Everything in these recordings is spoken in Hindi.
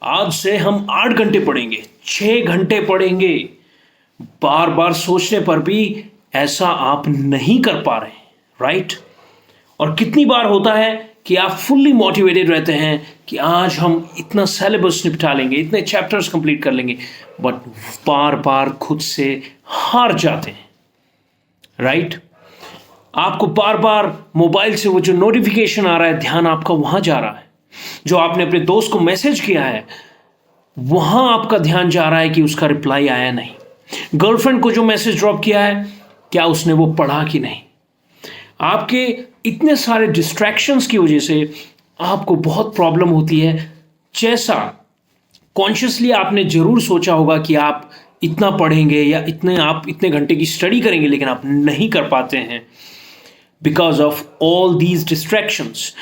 आज से हम 8 घंटे पढ़ेंगे, 6 घंटे पढ़ेंगे। बार बार सोचने पर भी ऐसा आप नहीं कर पा रहे हैं, राइट? और कितनी बार होता है कि आप फुल्ली मोटिवेटेड रहते हैं कि आज हम इतना सिलेबस निपटा लेंगे, इतने चैप्टर्स कंप्लीट कर लेंगे, बट बार बार खुद से हार जाते हैं, राइट? आपको बार बार मोबाइल से वो जो नोटिफिकेशन आ रहा है, ध्यान आपका वहां जा रहा है। जो आपने अपने दोस्त को मैसेज किया है, वहां आपका ध्यान जा रहा है कि उसका रिप्लाई आया नहीं। गर्लफ्रेंड को जो मैसेज ड्रॉप किया है, क्या उसने वो पढ़ा कि नहीं? आपके इतने सारे डिस्ट्रैक्शंस की वजह से आपको बहुत प्रॉब्लम होती है। जैसा कॉन्शियसली आपने जरूर सोचा होगा कि आप इतना पढ़ेंगे या आप इतने घंटे की स्टडी करेंगे, लेकिन आप नहीं कर पाते हैं because of all these distractions.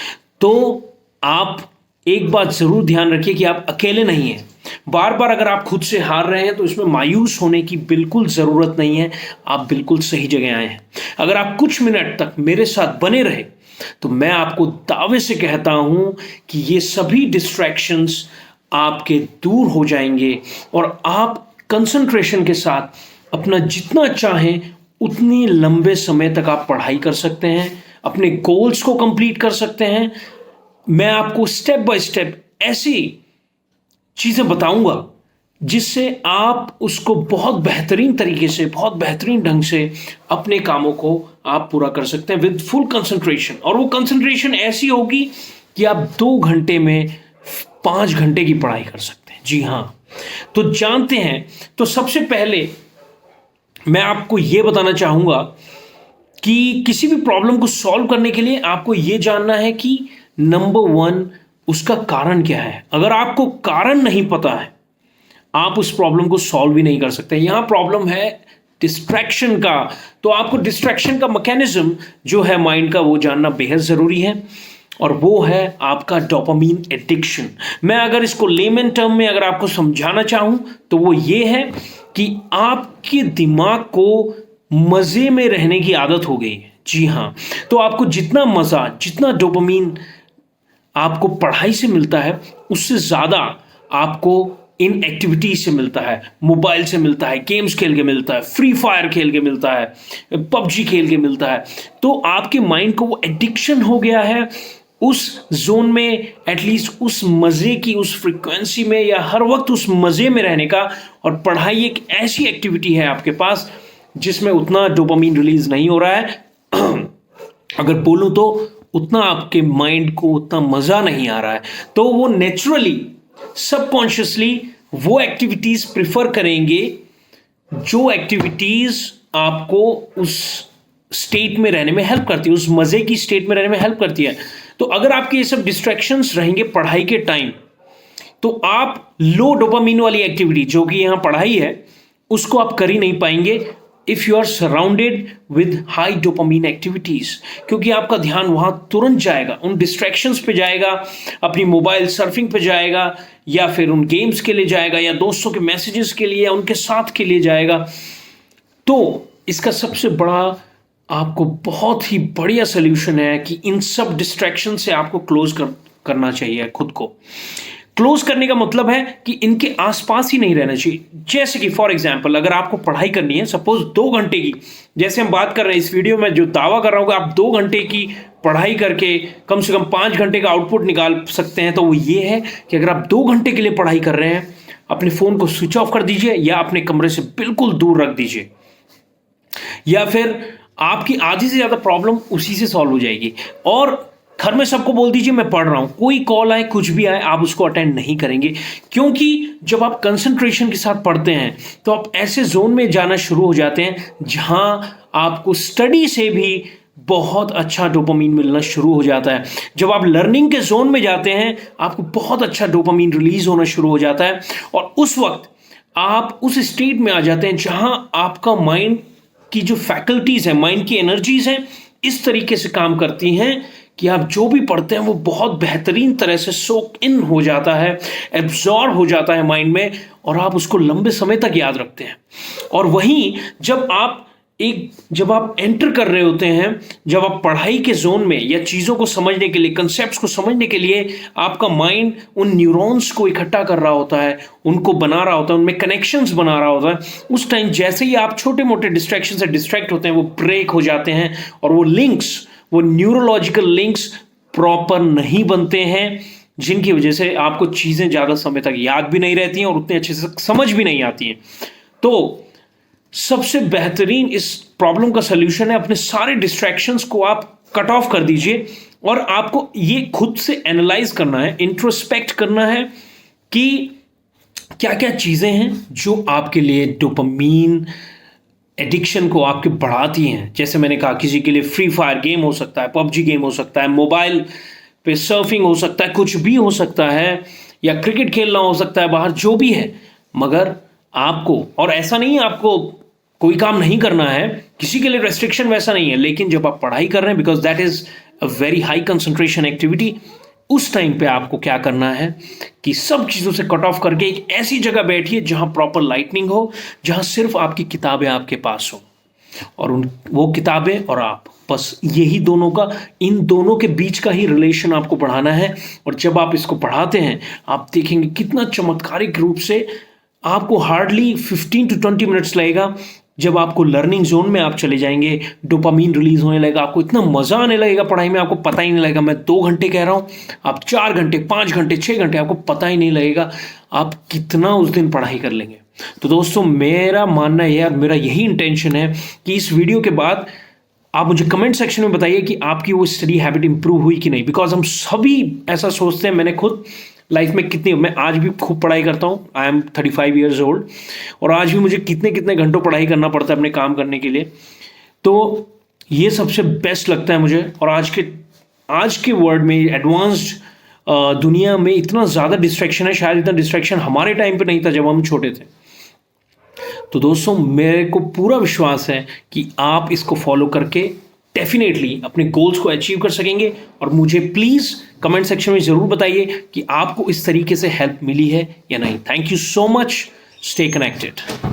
तो आप एक बात जरूर ध्यान रखिए कि आप अकेले नहीं हैं। बार बार अगर आप खुद से हार रहे हैं तो इसमें मायूस होने की बिल्कुल ज़रूरत नहीं है। आप बिल्कुल सही जगह आए हैं। अगर आप कुछ मिनट तक मेरे साथ बने रहे तो मैं आपको दावे से कहता हूं कि ये सभी डिस्ट्रैक्शंस आपके दूर हो जाएंगे और आप कंसंट्रेशन के साथ अपना जितना चाहें उतनी लंबे समय तक आप पढ़ाई कर सकते हैं, अपने गोल्स को कंप्लीट कर सकते हैं। मैं आपको स्टेप बाय स्टेप ऐसी चीज़ें बताऊंगा जिससे आप उसको बहुत बेहतरीन तरीके से, बहुत बेहतरीन ढंग से अपने कामों को आप पूरा कर सकते हैं विद फुल कंसंट्रेशन। और वो कंसंट्रेशन ऐसी होगी कि आप 2 घंटे में 5 घंटे की पढ़ाई कर सकते हैं। जी हाँ, तो जानते हैं, तो सबसे पहले मैं आपको ये बताना चाहूँगा कि किसी भी प्रॉब्लम को सॉल्व करने के लिए आपको ये जानना है कि नंबर 1 उसका कारण क्या है। अगर आपको कारण नहीं पता है, आप उस प्रॉब्लम को सॉल्व भी नहीं कर सकते। यहां प्रॉब्लम है डिस्ट्रैक्शन का। तो आपको डिस्ट्रैक्शन का मैकेनिज्म जो है माइंड का, वो जानना बेहद जरूरी है, और वो है आपका डोपामीन एडिक्शन। मैं अगर इसको लेमन टर्म में अगर आपको समझाना चाहूं तो वो ये है कि आपके दिमाग को मजे में रहने की आदत हो गई है। जी हाँ, तो आपको जितना मजा, जितना डोपामीन आपको पढ़ाई से मिलता है, उससे ज़्यादा आपको इन एक्टिविटीज से मिलता है। मोबाइल से मिलता है, गेम्स खेल के मिलता है, फ्री फायर खेल के मिलता है, पबजी खेल के मिलता है। तो आपके माइंड को वो एडिक्शन हो गया है उस जोन में, एटलीस्ट उस मज़े की, उस फ्रीक्वेंसी में, या हर वक्त उस मज़े में रहने का। और पढ़ाई एक ऐसी एक्टिविटी है आपके पास जिसमें उतना डोपामीन रिलीज नहीं हो रहा है अगर बोलूं तो उतना आपके माइंड को उतना मजा नहीं आ रहा है। तो वो नेचुरली, सबकॉन्शियसली वो एक्टिविटीज प्रिफर करेंगे जो एक्टिविटीज आपको उस स्टेट में रहने में हेल्प करती है, उस मजे की स्टेट में रहने में हेल्प करती है। तो अगर आपके ये सब डिस्ट्रैक्शंस रहेंगे पढ़ाई के टाइम, तो आप लो डोपामीन वाली एक्टिविटी जो कि यहां पढ़ाई है उसको आप कर ही नहीं पाएंगे if you are surrounded with high dopamine activities, क्योंकि आपका ध्यान वहां तुरंत जाएगा, उन डिस्ट्रैक्शंस पे जाएगा, अपनी मोबाइल सर्फिंग पे जाएगा, या फिर उन गेम्स के लिए जाएगा, या दोस्तों के मैसेजेस के लिए, या उनके साथ के लिए जाएगा। तो इसका सबसे बड़ा, आपको बहुत ही बढ़िया सोल्यूशन है कि इन सब डिस्ट्रैक्शन से आपको करना चाहिए खुद को। क्लोज करने का मतलब है कि इनके आसपास ही नहीं रहना चाहिए। जैसे कि फॉर एग्जांपल, अगर आपको पढ़ाई करनी है सपोज 2 घंटे की, जैसे हम बात कर रहे हैं इस वीडियो में, जो दावा कर रहा हूं कि आप 2 घंटे की पढ़ाई करके कम से कम 5 घंटे का आउटपुट निकाल सकते हैं, तो वो ये है कि अगर आप 2 घंटे के लिए पढ़ाई कर रहे हैं, अपने फोन को स्विच ऑफ कर दीजिए या अपने कमरे से बिल्कुल दूर रख दीजिए, या फिर आपकी आधी से ज्यादा प्रॉब्लम उसी से सॉल्व हो जाएगी। और घर में सबको बोल दीजिए मैं पढ़ रहा हूं, कोई कॉल आए, कुछ भी आए, आप उसको अटेंड नहीं करेंगे, क्योंकि जब आप कंसंट्रेशन के साथ पढ़ते हैं तो आप ऐसे जोन में जाना शुरू हो जाते हैं जहां आपको स्टडी से भी बहुत अच्छा डोपामीन मिलना शुरू हो जाता है। जब आप लर्निंग के जोन में जाते हैं, आपको बहुत अच्छा डोपामीन रिलीज होना शुरू हो जाता है, और उस वक्त आप उस स्टेट में आ जाते हैं जहां आपका माइंड की जो फैकल्टीज है, माइंड की एनर्जीज हैं, इस तरीके से काम करती हैं कि आप जो भी पढ़ते हैं वो बहुत बेहतरीन तरह से सोक इन हो जाता है, एब्जॉर्ब हो जाता है माइंड में, और आप उसको लंबे समय तक याद रखते हैं। और वहीं जब आप एक जब आप एंटर कर रहे होते हैं, जब आप पढ़ाई के जोन में या चीज़ों को समझने के लिए, कंसेप्ट्स को समझने के लिए आपका माइंड उन न्यूरॉन्स को इकट्ठा कर रहा होता है, उनको बना रहा होता है, उनमें कनेक्शंस बना रहा होता है, उस टाइम जैसे ही आप छोटे मोटे डिस्ट्रैक्शन से डिस्ट्रैक्ट होते हैं, वो ब्रेक हो जाते हैं और वो लिंक्स, वो न्यूरोलॉजिकल लिंक्स प्रॉपर नहीं बनते हैं, जिनकी वजह से आपको चीज़ें ज़्यादा समय तक याद भी नहीं रहती हैं और उतने अच्छे से समझ भी नहीं आती हैं। तो सबसे बेहतरीन इस प्रॉब्लम का सल्यूशन है, अपने सारे डिस्ट्रैक्शंस को आप कट ऑफ कर दीजिए और आपको ये खुद से एनालाइज करना है, इंट्रोस्पेक्ट करना है कि क्या क्या चीज़ें हैं जो आपके लिए डोपामीन एडिक्शन को आपके बढ़ाती हैं। जैसे मैंने कहा, किसी के लिए फ्री फायर गेम हो सकता है, पबजी गेम हो सकता है, मोबाइल पे सर्फिंग हो सकता है, कुछ भी हो सकता है, या क्रिकेट खेलना हो सकता है बाहर, जो भी है। मगर आपको, और ऐसा नहीं है आपको कोई काम नहीं करना है, किसी के लिए रेस्ट्रिक्शन वैसा नहीं है, लेकिन जब आप पढ़ाई कर रहे हैं, because that is a very high concentration activity, उस टाइम पे आपको क्या करना है कि सब चीज़ों से कट ऑफ करके एक ऐसी जगह बैठिए जहां प्रॉपर लाइटनिंग हो, जहां सिर्फ आपकी किताबें आपके पास हो और वो किताबें और आप, बस यही दोनों का, इन दोनों के बीच का ही रिलेशन आपको बढ़ाना है। और जब आप इसको बढ़ाते हैं, आप देखेंगे कितना चमत्कारिक रूप से आपको हार्डली 15 to 20 मिनट्स लगेगा। जब आपको लर्निंग जोन में आप चले जाएंगे, डोपामीन रिलीज होने लगेगा, आपको इतना मज़ा आने लगेगा पढ़ाई में, आपको पता ही नहीं लगेगा। मैं 2 घंटे कह रहा हूँ, आप 4 घंटे, 5 घंटे, 6 घंटे, आपको पता ही नहीं लगेगा आप कितना उस दिन पढ़ाई कर लेंगे। तो दोस्तों, मेरा मानना है और मेरा यही इंटेंशन है कि इस वीडियो के बाद आप मुझे कमेंट सेक्शन में बताइए कि आपकी वो स्टडी हैबिट इंप्रूव हुई कि नहीं। बिकॉज हम सभी ऐसा सोचते हैं, मैंने खुद लाइफ में मैं आज भी खूब पढ़ाई करता हूँ, आई एम 35 ईयर्स ओल्ड, और आज भी मुझे कितने कितने घंटों पढ़ाई करना पड़ता है अपने काम करने के लिए। तो ये सबसे बेस्ट लगता है मुझे। और आज के वर्ल्ड में, एडवांस्ड दुनिया में इतना ज़्यादा डिस्ट्रैक्शन है, शायद इतना डिस्ट्रैक्शन हमारे टाइम पे नहीं था जब हम छोटे थे। तो दोस्तों, मेरे को पूरा विश्वास है कि आप इसको फॉलो करके डेफिनेटली अपने गोल्स को अचीव कर सकेंगे। और मुझे प्लीज़ कमेंट सेक्शन में ज़रूर बताइए कि आपको इस तरीके से हेल्प मिली है या नहीं। Thank you so much, stay connected.